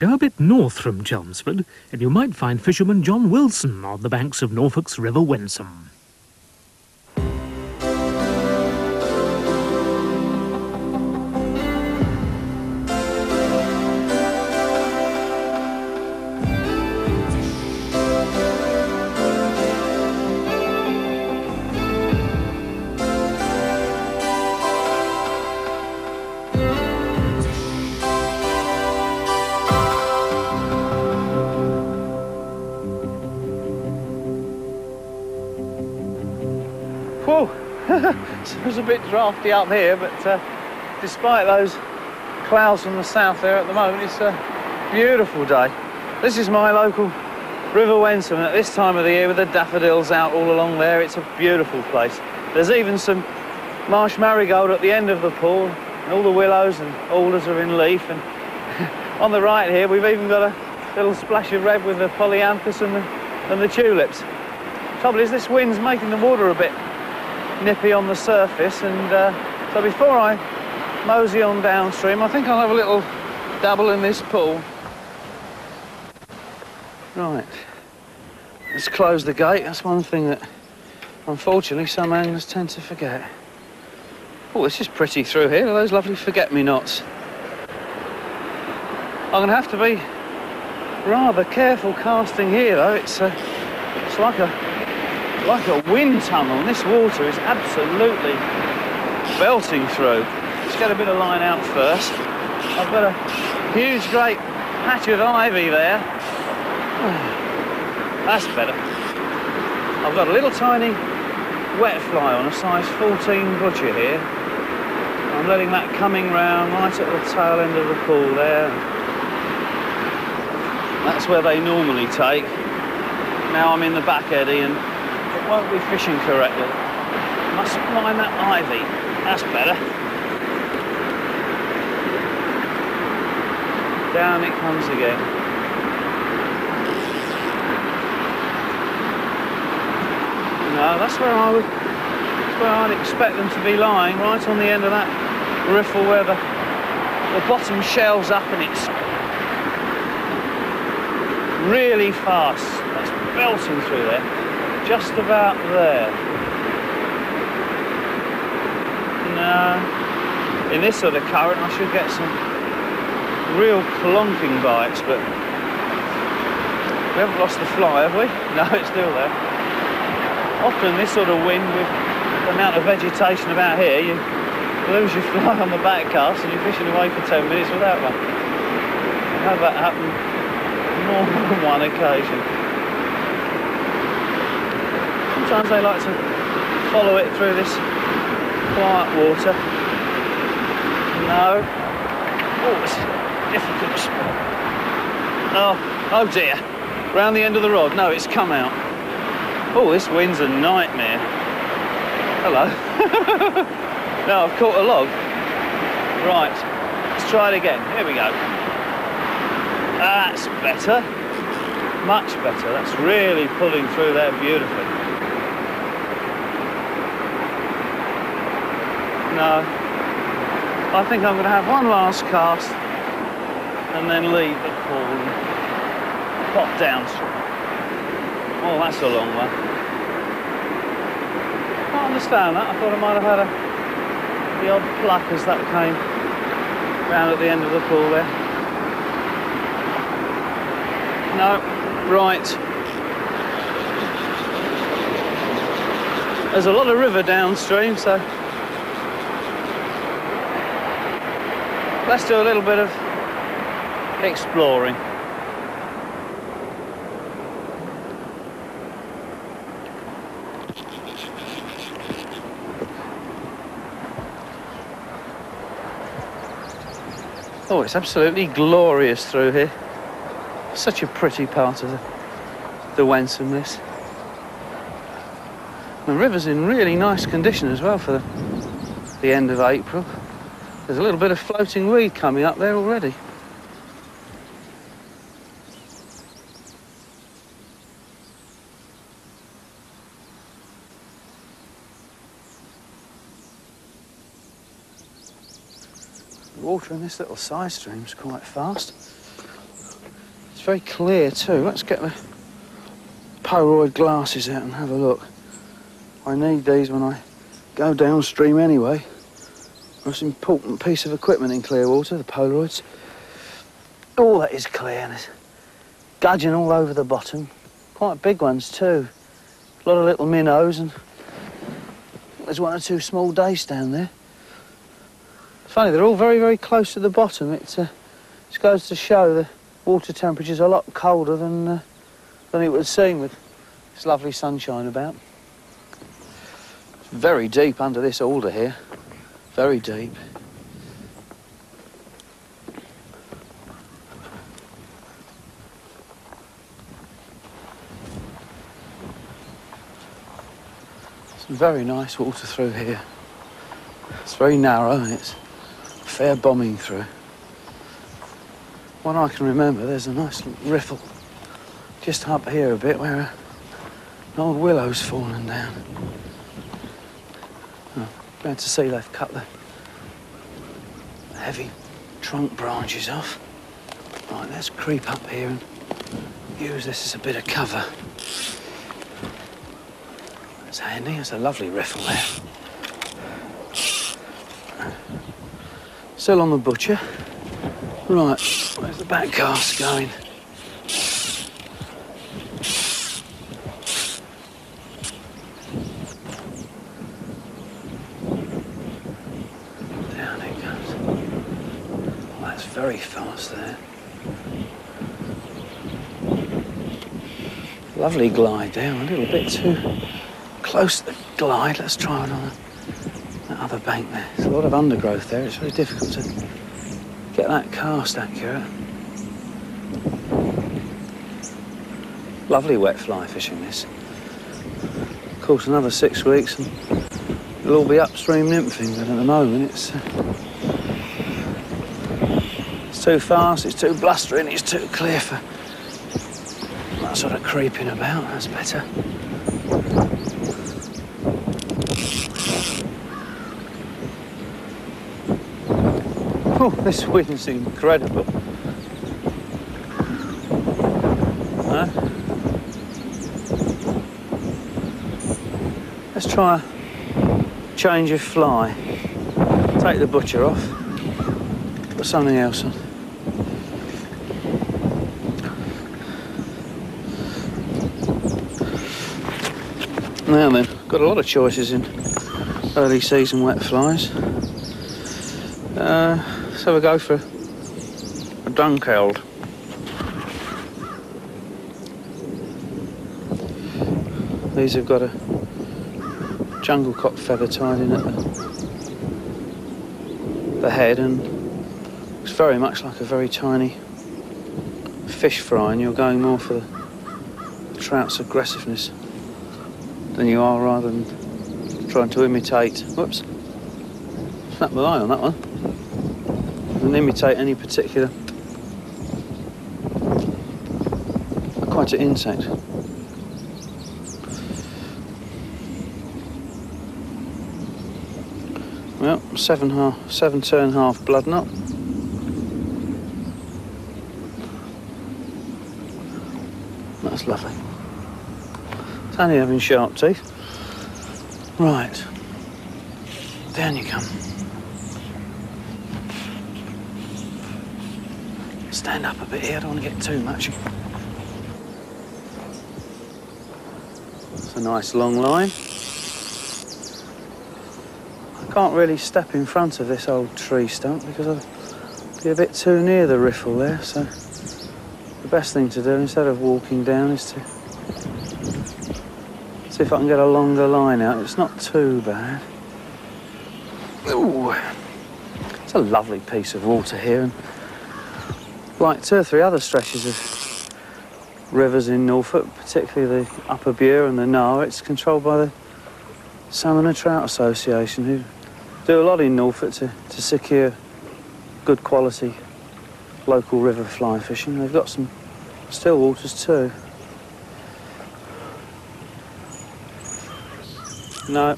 Go a bit north from Chelmsford, and you might find fisherman John Wilson on the banks of Norfolk's River Wensum. Whoa, it was a bit drafty up here, but despite those clouds from the south there at the moment, it's a beautiful day. This is my local River Wensum, and at this time of the year with the daffodils out all along there, it's a beautiful place. There's even some marsh marigold at the end of the pool, and all the willows and alders are in leaf, and on the right here we've even got a little splash of red with the polyanthus and the tulips. Trouble is, this wind's making the water a bit nippy on the surface, and so before I mosey on downstream, I think I'll have a little dabble in this pool. Right, let's close the gate. That's one thing that unfortunately some anglers tend to forget. Oh, it's just pretty through here. Those lovely forget-me-nots. I'm going to have to be rather careful casting here, though. It's like a wind tunnel, and this water is absolutely belting through. Let's get a bit of line out first. I've got a huge, great patch of ivy there. That's better. I've got a little tiny wet fly on a size 14 butcher here. I'm letting that coming round right at the tail end of the pool there. That's where they normally take. Now I'm in the back eddy and it won't be fishing correctly. Must line that ivy. That's better. Down it comes again. No, that's where I'd expect them to be lying, right on the end of that riffle where the bottom shelves up, and it's really fast. That's belting through there. Just about there. No, in this sort of current I should get some real clonking bites, but we haven't lost the fly, have we? No, it's still there. Often this sort of wind, with the amount of vegetation about here, you lose your fly on the back cast and you're fishing away for 10 minutes without one. I've had that happen more than one occasion. Sometimes they like to follow it through this quiet water. No. Oh, it's difficult. Oh dear. Round the end of the rod. No, it's come out. Oh, this wind's a nightmare. Hello. No, I've caught a log. Right, let's try it again. Here we go. That's better. Much better. That's really pulling through there beautifully. No, I think I'm going to have one last cast and then leave the pool and pop downstream. Oh, that's a long one. I can't understand that. I thought I might have had the odd pluck as that came round at the end of the pool there. No, right. There's a lot of river downstream, so let's do a little bit of exploring. Oh, it's absolutely glorious through here. Such a pretty part of the Wensum, this. The river's in really nice condition as well for the end of April. There's a little bit of floating weed coming up there already. The water in this little side stream's quite fast. very clear too. Let's get the Polaroid glasses out and have a look. I need these when I go downstream anyway. It's an important piece of equipment in clear water, the Polaroids. Oh, that is clear, and there's gudgeon all over the bottom. Quite big ones too. A lot of little minnows, and there's one or two small dace down there. It's funny, they're all very, very close to the bottom. It just goes to show the water temperature's a lot colder than it would seem with this lovely sunshine about. It's very deep under this alder here. Very deep. Some very nice water through here. It's very narrow and it's fair bombing through. When I can remember, there's a nice little riffle just up here a bit where an old willow's fallen down. Oh, glad to see they've cut the heavy trunk branches off. Right, let's creep up here and use this as a bit of cover. That's handy, there's a lovely riffle there. Still on the butcher. Right, where's the back cast going? Down it goes. Oh, that's very fast there. Lovely glide down, a little bit too close to the glide. Let's try it on that other bank there. There's a lot of undergrowth there. It's very difficult to get that cast accurate. Lovely wet fly fishing this. Of course, another 6 weeks and it'll all be upstream nymphing, but at the moment it's too fast, it's too blustering, it's too clear for that sort of creeping about. That's better. Oh, this wind's incredible. Huh? Let's try a change of fly. Take the butcher off, put something else on. Now then, got a lot of choices in early season wet flies. So we'll go for a dunkeld. These have got a jungle cock feather tied in at the head, and it's very much like a very tiny fish fry, and you're going more for the trout's aggressiveness than you are rather than trying to imitate. Whoops. Snap my eye on that one. And imitate any particular aquatic insect. Well, 7 turn half blood knot. That's lovely. It's only having sharp teeth. Right, down you come. Stand up a bit here, I don't want to get too much. It's a nice long line. I can't really step in front of this old tree stump because I'll be a bit too near the riffle there, so the best thing to do instead of walking down is to see if I can get a longer line out. It's not too bad. Ooh, it's a lovely piece of water here, and like 2 or 3 other stretches of rivers in Norfolk, particularly the Upper Bure and the Nar, it's controlled by the Salmon and Trout Association, who do a lot in Norfolk to secure good quality local river fly fishing. They've got some still waters too. No.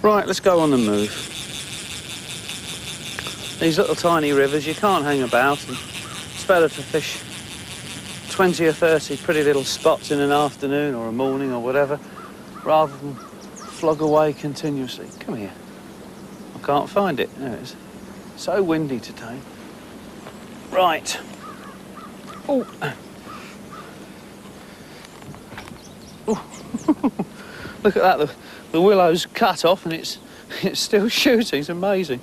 Right, let's go on the move. These little tiny rivers, you can't hang about, and it's better to fish 20 or 30 pretty little spots in an afternoon or a morning or whatever, rather than flog away continuously. Come here. I can't find it. There it is. So windy today. Right. Oh. Look at that. The willow's cut off and it's still shooting. It's amazing.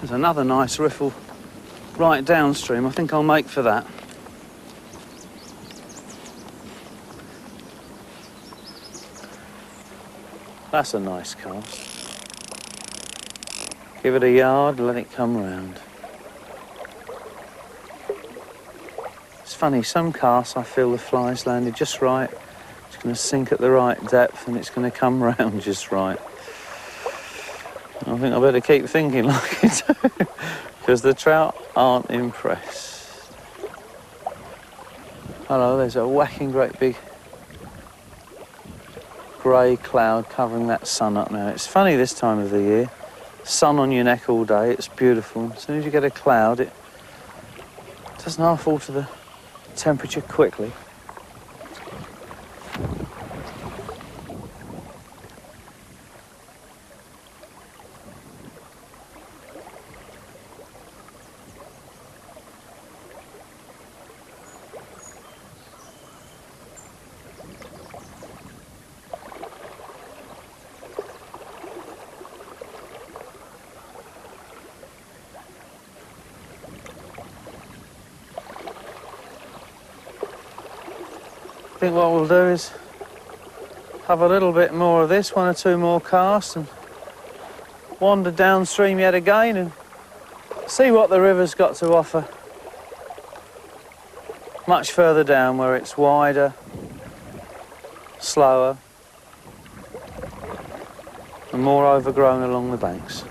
There's another nice riffle right downstream. I think I'll make for that. That's a nice cast. Give it a yard, let it come round. It's funny, some casts I feel the fly's landed just right. It's going to sink at the right depth and it's going to come round just right. I think I better keep thinking like it because the trout aren't impressed. Hello, there's a whacking great big grey cloud covering that sun up now. It's funny this time of the year. Sun on your neck all day, it's beautiful. As soon as you get a cloud, it doesn't half alter the temperature quickly. I think what we'll do is have a little bit more of this, one or two more casts, and wander downstream yet again and see what the river's got to offer. Much further down where it's wider, slower, and more overgrown along the banks.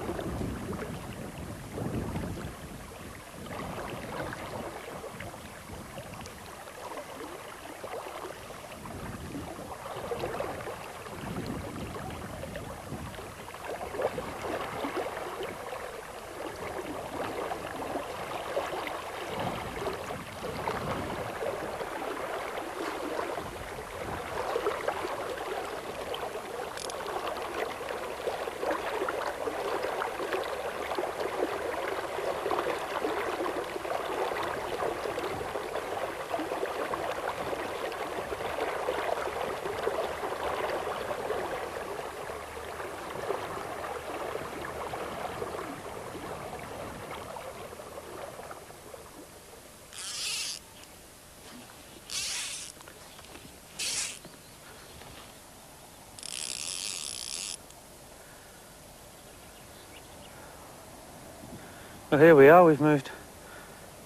Well, here we are. We've moved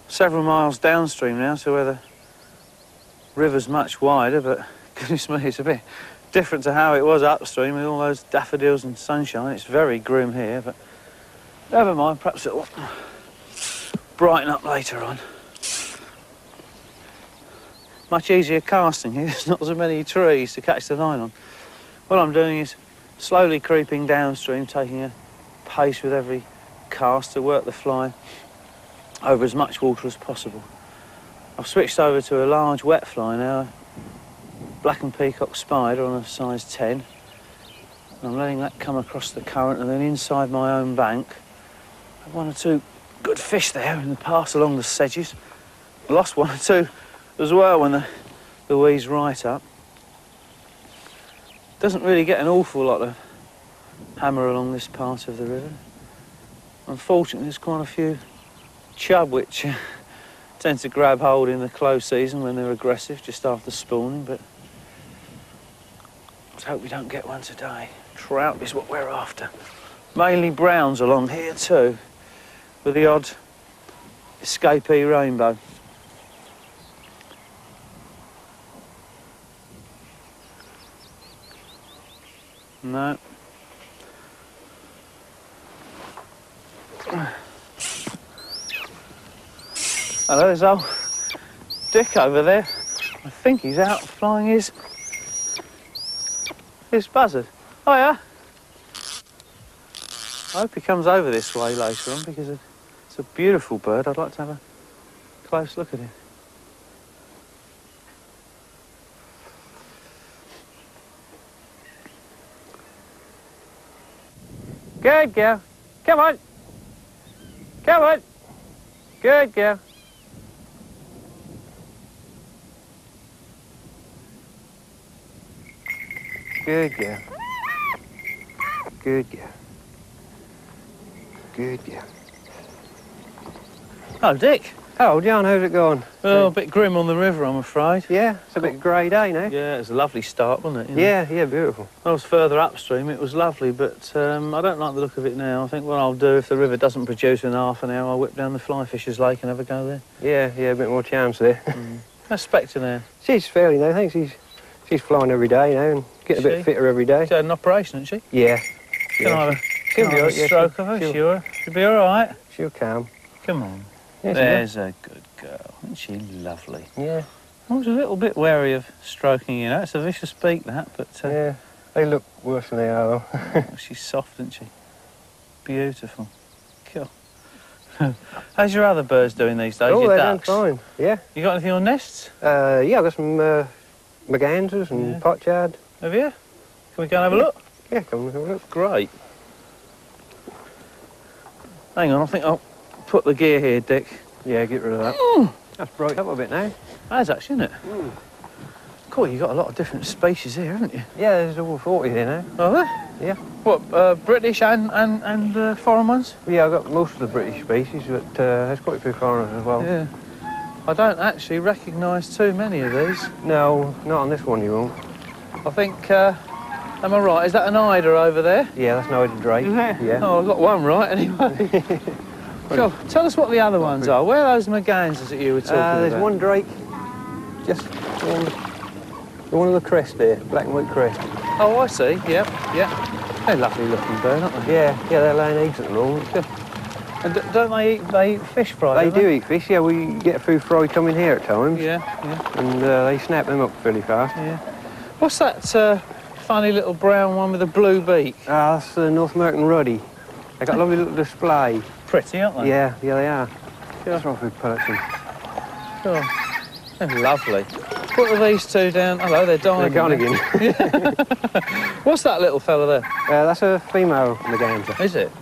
several miles downstream now to where the river's much wider, but goodness me, it's a bit different to how it was upstream with all those daffodils and sunshine. It's very grim here, but never mind, perhaps it'll brighten up later on. Much easier casting here. There's not so many trees to catch the line on. What I'm doing is slowly creeping downstream, taking a pace with every cast to work the fly over as much water as possible. I've switched over to a large wet fly now, a black and peacock spider on a size 10. And I'm letting that come across the current, and then inside my own bank, I've one or two good fish there in the pass along the sedges. I lost one or two as well when the wee's right up. Doesn't really get an awful lot of hammer along this part of the river. Unfortunately, there's quite a few chub which tend to grab hold in the close season when they're aggressive just after spawning, but let's hope we don't get one today. Trout is what we're after. Mainly browns along here too, with the odd escapee rainbow. No. Hello, there's old Dick over there. I think he's out flying his buzzard. Oh yeah. I hope he comes over this way later on because I'd It's a beautiful bird. I'd like to have a close look at him. Good girl. Come on. Come on. Good girl. Good girl. Good girl. Good girl. Oh, Dick. Oh, John, how's it going? Oh, a bit grim on the river, I'm afraid. Yeah, it's a bit grey day now. Yeah, it was a lovely start, wasn't it? You know? Yeah, beautiful. I was further upstream, it was lovely, but I don't like the look of it now. I think what I'll do, if the river doesn't produce in half an hour, I'll whip down the Fly Fishers Lake and have a go there. Yeah, a bit more chance there. How's Spectre now? She's fairly now, I think she's flying every day now and getting a bit fitter every day. She had an operation, hasn't she? Yeah. Can I have a yeah, stroke of her, sure? She'll be all right. She'll calm. Come on. Yes, There's a good girl. Isn't she lovely? Yeah. I was a little bit wary of stroking, you know. It's a vicious beak, that, but... yeah, they look worse than they are, though. Oh, she's soft, isn't she? Beautiful. Cool. How's your other birds doing these days? Oh, your they're doing ducks? fine, yeah. You got anything on nests? Yeah, I've got some mergansers and pochard. Have you? Can we go and have a look? Yeah, come and have a look. Great. Hang on, I think I'll put the gear here, Dick. Yeah, get rid of that. That's brightened up a bit now. That is actually, isn't it? Cool, you've got a lot of different species here, haven't you? Yeah, there's over 40 here now. Are there? Yeah. What, British and foreign ones? Yeah, I've got most of the British species, but there's quite a few foreigners as well. Yeah. I don't actually recognise too many of these. No, not on this one you won't. I think, am I right? Is that an eider over there? Yeah, that's no Drake. Is it? Yeah. Oh, I've got one right anyway. Cool. Tell us what the other ones are. Where are those mergansers that you were talking about? There's one Drake, just one of the crest there, black and white crest. Oh, I see. Yep. They're lovely looking bird, aren't they? Yeah, they're laying eggs at the moment. And don't they eat fish fry? They do eat fish, yeah. We get a few fry coming here at times. Yeah. And they snap them up fairly fast. Yeah. What's that funny little brown one with a blue beak? That's the North American Ruddy. They got a lovely little display. Pretty, aren't they? Yeah, they are. That's what we purchased. Sure. They're lovely. What are these two down? Hello, they're diving. They're gone again. What's that little fella there? That's a female merganser. Is it?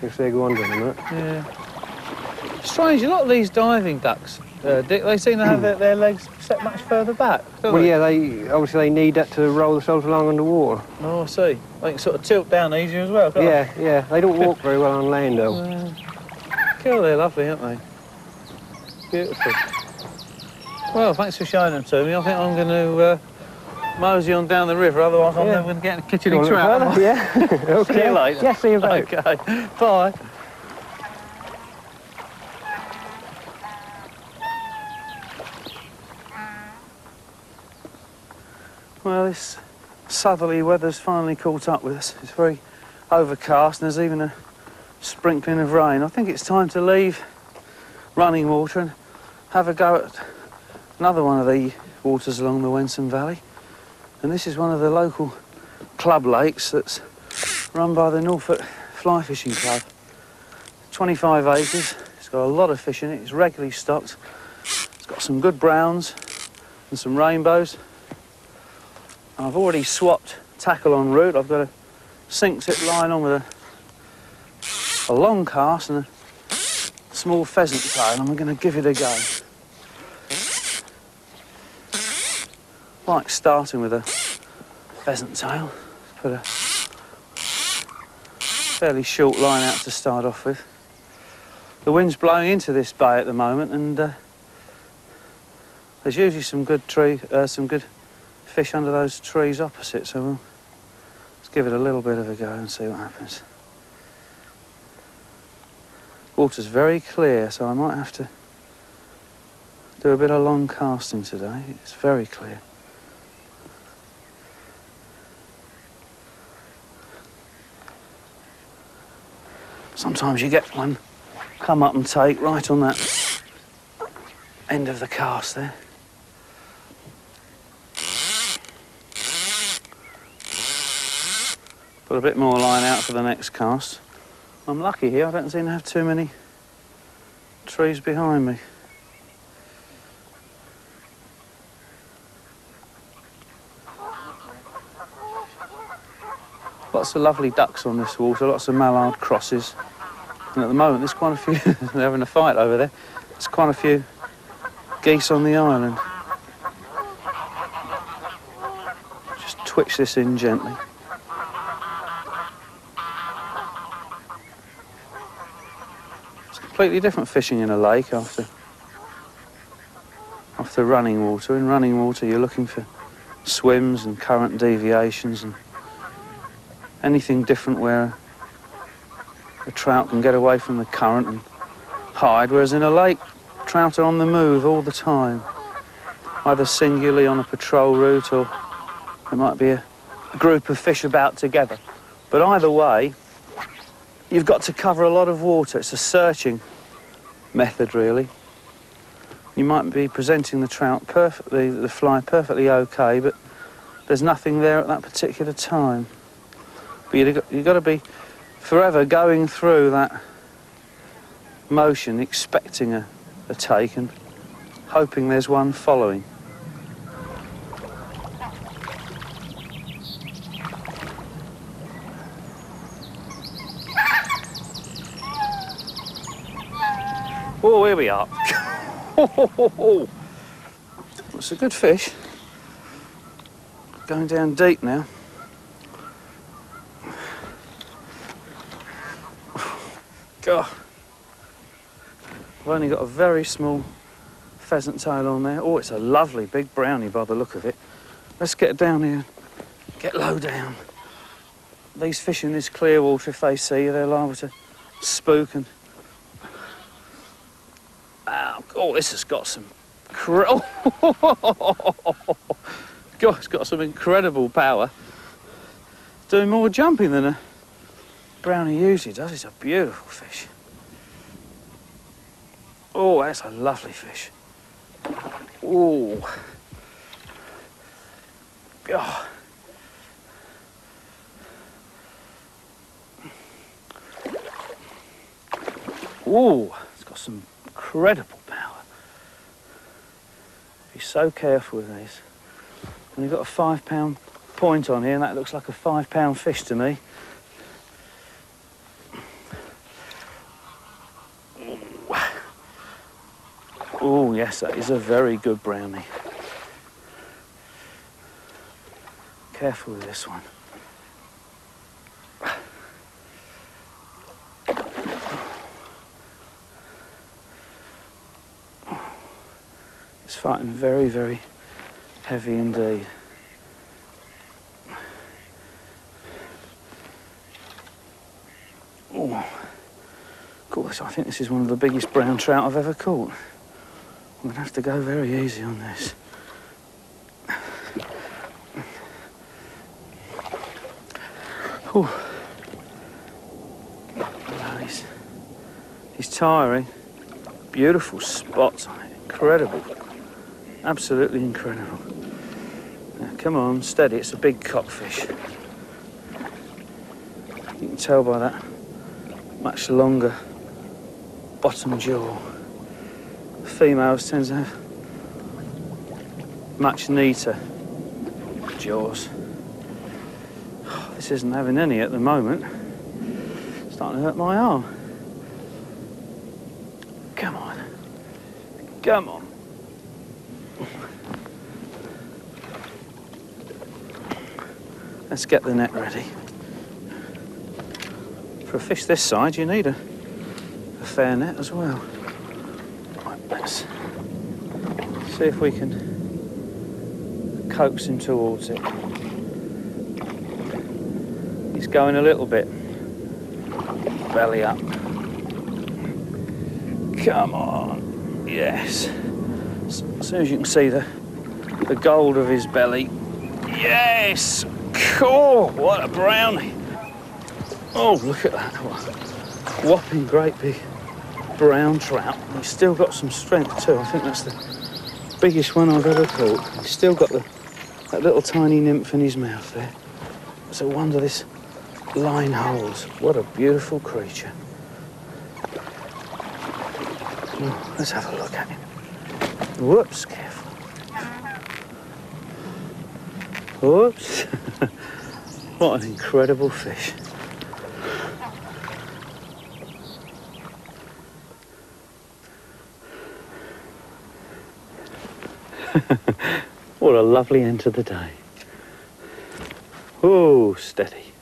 You'll see her go under in a minute. Yeah. Strange, a lot of these diving ducks, Dick, they seem to have their legs set much further back, don't Well, they? yeah, they need that to roll themselves along underwater. Oh, I see. They can sort of tilt down easier as well, can't they? Yeah. They don't walk very well on land, though. Cool, they're lovely, aren't they? Beautiful. Well, thanks for showing them to me. I think I'm going to mosey on down the river, otherwise I'm never going to get a kitchen trout. Yeah. Okay. See you later. Yeah, see you later. Okay, bye. Well, this southerly weather's finally caught up with us. It's very overcast and there's even a sprinkling of rain. I think it's time to leave running water and have a go at another one of the waters along the Wensum Valley. And this is one of the local club lakes that's run by the Norfolk Fly Fishing Club. 25 acres, it's got a lot of fish in it, it's regularly stocked. It's got some good browns and some rainbows. I've already swapped tackle en route. I've got a sink tip line on with a long cast and a small pheasant tail, and I'm going to give it a go. Like starting with a pheasant tail. Put a fairly short line out to start off with. The wind's blowing into this bay at the moment, and there's usually some good fish under those trees opposite, so let's give it a little bit of a go and see what happens. Water's very clear, so I might have to do a bit of long casting today. It's very clear. Sometimes you get one come up and take right on that end of the cast there. Put a bit more line out for the next cast. I'm lucky here, I don't seem to have too many trees behind me. Lots of lovely ducks on this water, lots of mallard crosses. And at the moment there's quite a few, they're having a fight over there. There's quite a few geese on the island. Just twitch this in gently. It's completely different fishing in a lake after running water. In running water you're looking for swims and current deviations and anything different where a trout can get away from the current and hide, whereas in a lake, trout are on the move all the time, either singularly on a patrol route or there might be a group of fish about together. But either way, you've got to cover a lot of water. It's a searching method, really. You might be presenting the trout perfectly, the fly perfectly okay, but there's nothing there at that particular time. But you've got to be forever going through that motion, expecting a take and hoping there's one following. Oh, here we are. It's a good fish. Going down deep now. God. I've only got a very small pheasant tail on there. Oh, it's a lovely big brownie by the look of it. Let's get down here, get low down. These fish in this clear water, if they see you, they're liable to spook and... Oh, this has got some... God, it's got some incredible power. Doing more jumping than a brownie usually does. It's a beautiful fish. Oh, that's a lovely fish. Oh. God. Oh, it's got some incredible power. Be so careful with these. And you've got a 5 pound point on here, and that looks like a 5 pound fish to me. Oh, yes, that is a very good brownie. Careful with this one. It's fighting very, very heavy indeed. Oh, of course, I think this is one of the biggest brown trout I've ever caught. I'm going to have to go very easy on this. Oh. Oh, he's tiring. Beautiful spots on it. Incredible. Absolutely incredible. Now, come on, steady. It's a big cockfish. You can tell by that much longer bottom jaw. Females tend to have much neater jaws. Oh, this isn't having any at the moment. It's starting to hurt my arm. Come on. Come on. Let's get the net ready. For a fish this size, you need a fair net as well. Let's see if we can coax him towards it. He's going a little bit belly up. Come on, yes. As soon as you can see the gold of his belly. Yes! Oh, what a brownie. Oh, look at that. Whopping great big brown trout. He's still got some strength too. I think that's the biggest one I've ever caught. He's still got that little tiny nymph in his mouth there. It's a wonder this line holds. What a beautiful creature. Let's have a look at him. Whoops, careful. Whoops. What an incredible fish. What a lovely end to the day. Oh, steady.